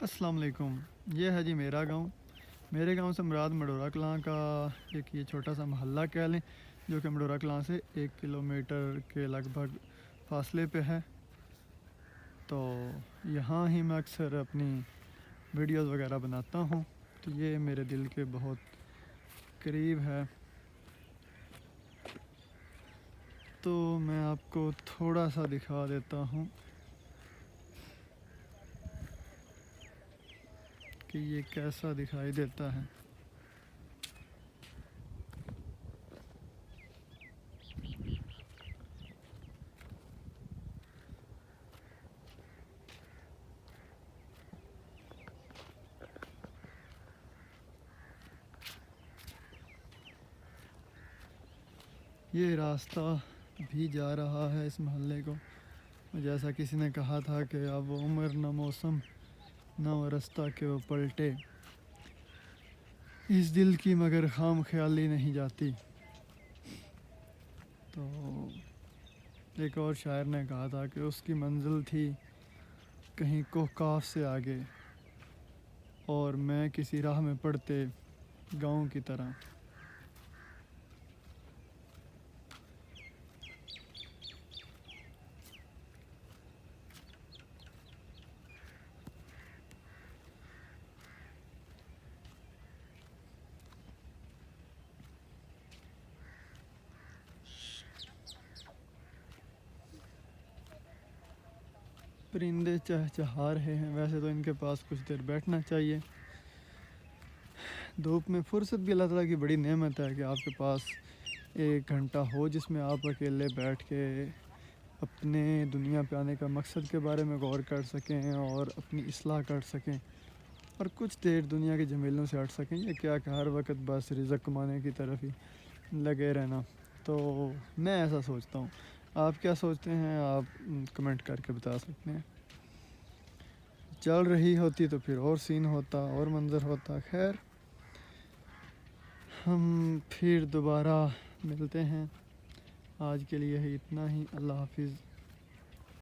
السلام علیکم۔ یہ ہے جی میرا گاؤں۔ میرے گاؤں سے مراد مڈورہ کلاں کا ایک یہ چھوٹا سا محلہ کہہ لیں، جو کہ مڈورہ کلاں سے 1 کلومیٹر کے لگ بھگ فاصلے پہ ہے۔ تو یہاں ہی میں اکثر اپنی ویڈیوز وغیرہ بناتا ہوں، تو یہ میرے دل کے بہت قریب ہے۔ تو میں آپ کو تھوڑا سا دکھا دیتا ہوں کہ یہ کیسا دکھائی دیتا ہے۔ یہ راستہ بھی جا رہا ہے اس محلے کو، جیسا کسی نے کہا تھا کہ اب وہ عمر نہ موسم نہ وہ رستہ کہ وہ پلٹے، اس دل کی مگر خام خیالی نہیں جاتی۔ تو ایک اور شاعر نے کہا تھا کہ اس کی منزل تھی کہیں کوہ کاف سے آگے، اور میں کسی راہ میں پڑتے گاؤں کی طرح۔ پرندے چہچہا رہے ہیں، ویسے تو ان کے پاس کچھ دیر بیٹھنا چاہیے۔ دھوپ میں فرصت بھی اللہ تعالیٰ کی بڑی نعمت ہے کہ آپ کے پاس 1 گھنٹہ ہو جس میں آپ اکیلے بیٹھ کے اپنے دنیا پہ آنے کا مقصد کے بارے میں غور کر سکیں اور اپنی اصلاح کر سکیں، اور کچھ دیر دنیا کے جھمیلوں سے ہٹ سکیں، یا کیا کہ ہر وقت بس رزق کمانے کی طرف ہی لگے رہنا۔ تو میں ایسا سوچتا ہوں، آپ کیا سوچتے ہیں؟ آپ کمنٹ کر کے بتا سکتے ہیں۔ چل رہی ہوتی تو پھر اور سین ہوتا، اور منظر ہوتا۔ خیر، ہم پھر دوبارہ ملتے ہیں۔ آج کے لیے اتنا ہی۔ اللہ حافظ۔